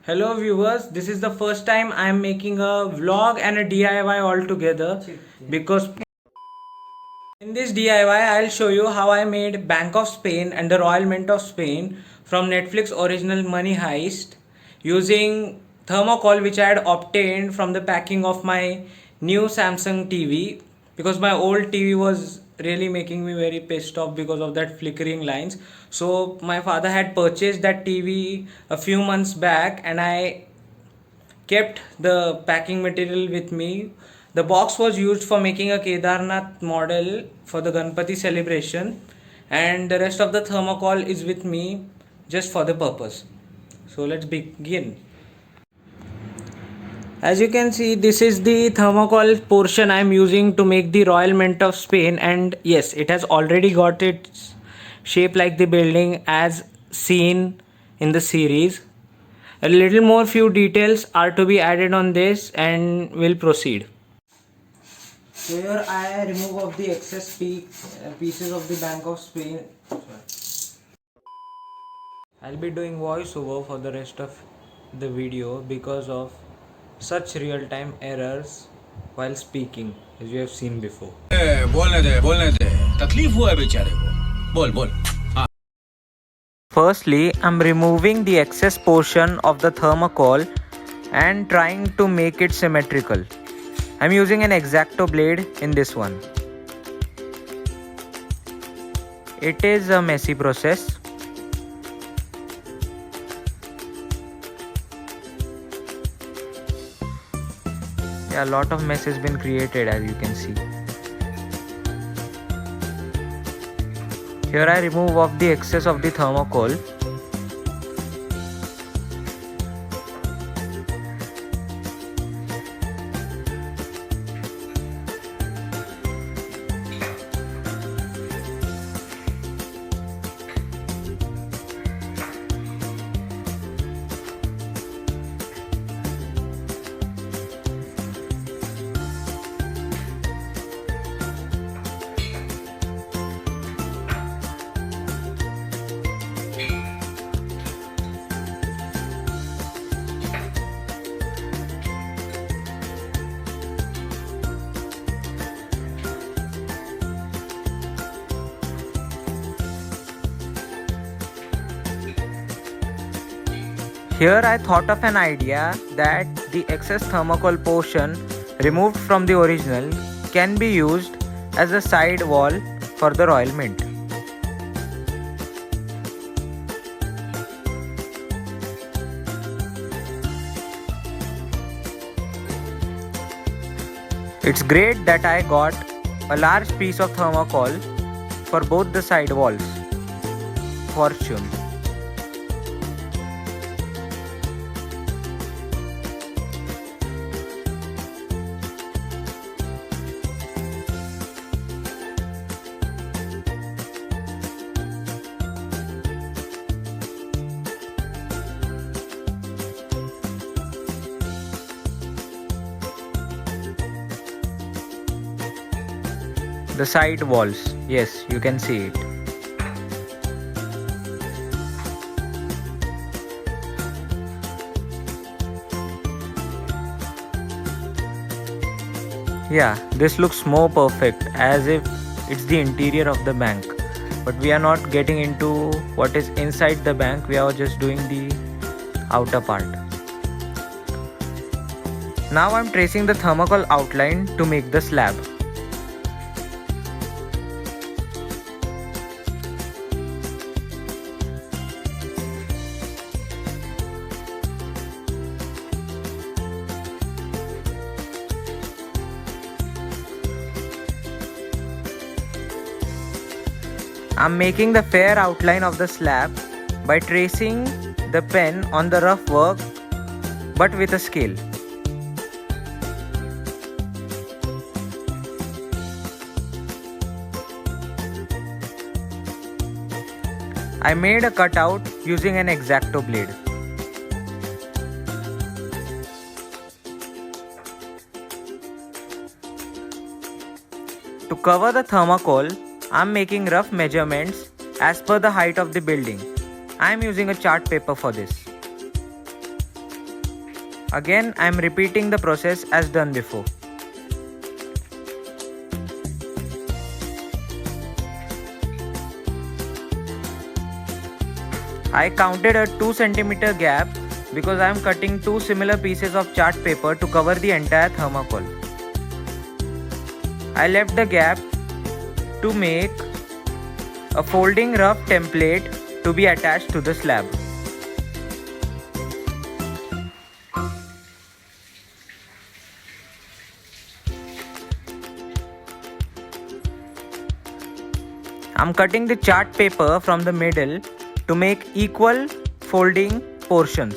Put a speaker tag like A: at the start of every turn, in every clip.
A: Hello viewers, this is the first time I am making a vlog and a DIY all together because in this DIY I'll show you how I made Bank of Spain and the Royal Mint of Spain from Netflix original Money Heist using thermocol which I had obtained from the packing of my new Samsung TV because my old TV was really making me very pissed off because of that flickering lines. So my father had purchased that TV a few months back and I kept the packing material with me. The box was used for making a Kedarnath model for the Ganpati celebration, and the rest of the thermocol is with me just for the purpose. So let's begin. As you can see, this is the thermocol portion I am using to make the Royal Mint of Spain, and yes, it has already got its shape like the building as seen in the series. A little more few details are to be added on this and we'll proceed. So here I remove of the excess pieces of the Bank of Spain. I'll be doing voiceover for the rest of the video because of such real-time errors while speaking, as you have seen before.
B: बोलने दे तकलीफ हुआ है बेचारे को बोल बोल
A: Firstly, I'm removing the excess portion of the thermocol and trying to make it symmetrical. I'm using an X-Acto blade in this one. It is a messy process. Yeah, a lot of mess has been created, as you can see. Here I remove off the excess of the thermocol. Here I thought of an idea that the excess thermocol portion removed from the original can be used as a side wall for the Royal Mint. It's great that I got a large piece of thermocol for both the side walls. Fortune. The side walls, yes, you can see it. Yeah, this looks more perfect as if it's the interior of the bank. But we are not getting into what is inside the bank, we are just doing the outer part. Now I'm tracing the thermocol outline to make the slab. I'm making the fair outline of the slab by tracing the pen on the rough work but with a scale. I made a cutout using an X-Acto blade. To cover the thermocol, I am making rough measurements as per the height of the building. I am using a chart paper for this. Again, I am repeating the process as done before. I counted a 2 cm gap because I am cutting two similar pieces of chart paper to cover the entire thermocol. I left the gap to make a folding rough template to be attached to the slab. I am cutting the chart paper from the middle to make equal folding portions.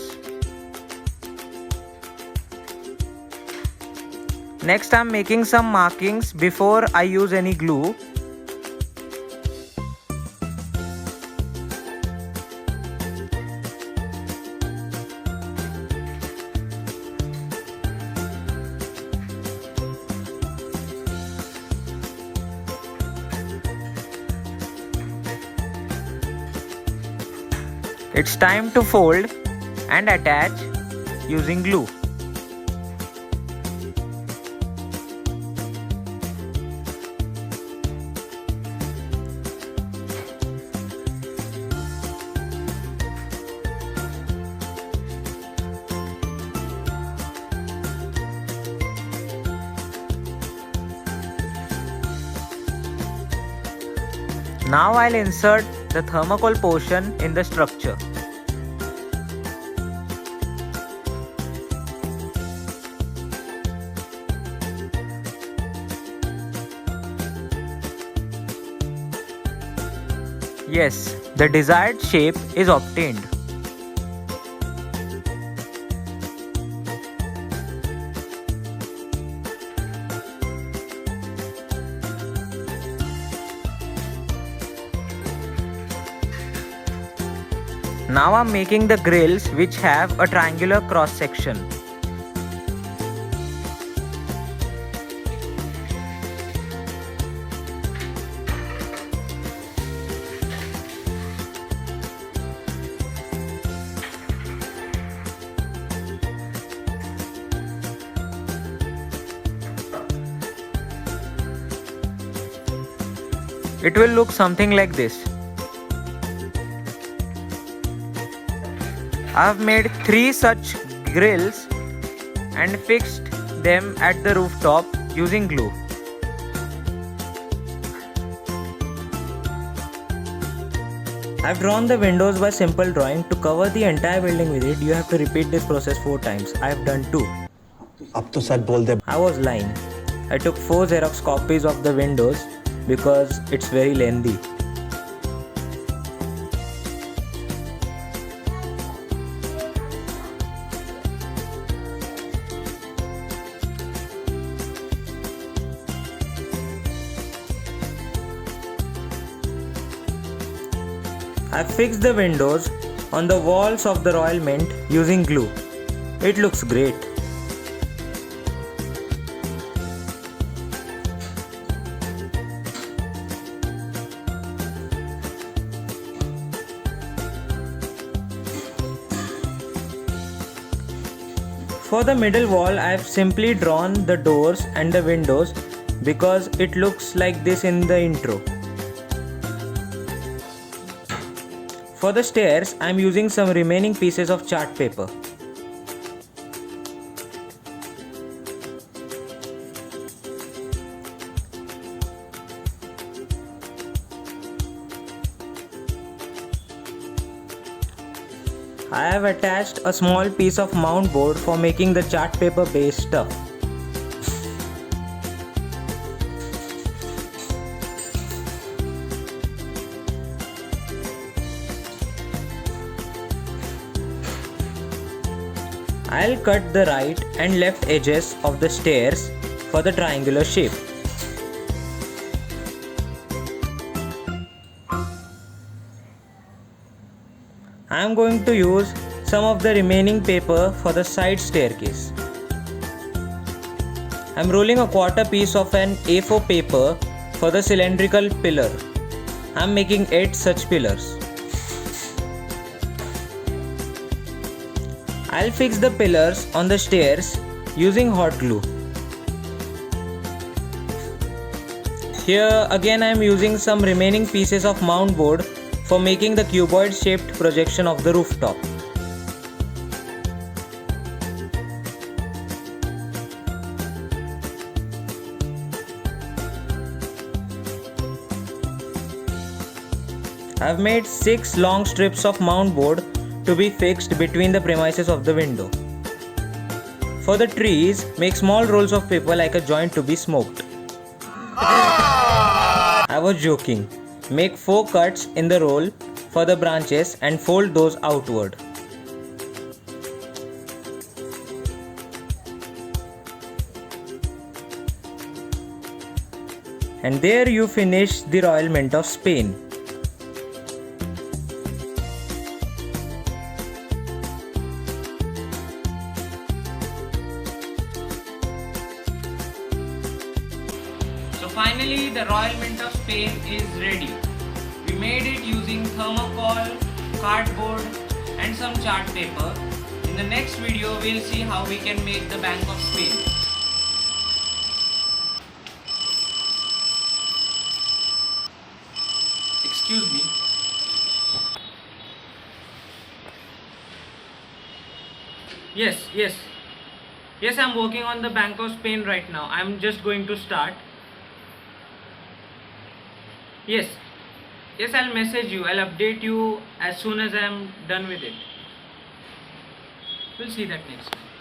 A: Next, I am making some markings before I use any glue. It's time to fold and attach using glue. Now I'll insert the thermocol portion in the structure. Yes, the desired shape is obtained. Now I'm making the grills which have a triangular cross section. It will look something like this. I have made 3 such grills and fixed them at the rooftop using glue. I have drawn the windows by simple drawing. To cover the entire building with it, you have to repeat this process 4 times. I have done 2.
C: अब तो सच बोल दे.
A: I was lying. I took 4 Xerox copies of the windows because it's very lengthy. I fixed the windows on the walls of the Royal Mint using glue. It looks great. For the middle wall, I have simply drawn the doors and the windows because it looks like this in the intro. For the stairs, I am using some remaining pieces of chart paper. I have attached a small piece of mount board for making the chart paper base stuff. I'll cut the right and left edges of the stairs for the triangular shape. I am going to use some of the remaining paper for the side staircase. I am rolling a quarter piece of an A4 paper for the cylindrical pillar. I am making 8 such pillars. I'll fix the pillars on the stairs using hot glue. Here again I am using some remaining pieces of mount board for making the cuboid shaped projection of the rooftop. I have made 6 long strips of mount board to be fixed between the premises of the window. For the trees, make small rolls of paper like a joint to be smoked. I was joking. Make 4 cuts in the roll for the branches and fold those outward. And there you finish the Royal Mint of Spain. So finally the Royal Mint of Spain is ready. We made it using thermocol, cardboard and some chart paper. In the next video we'll see how we can make the Bank of Spain. Excuse me. Yes, I'm working on the Bank of Spain right now. I'm just going to start. Yes, I'll message you. I'll update you as soon as I'm done with it. We'll see that next time.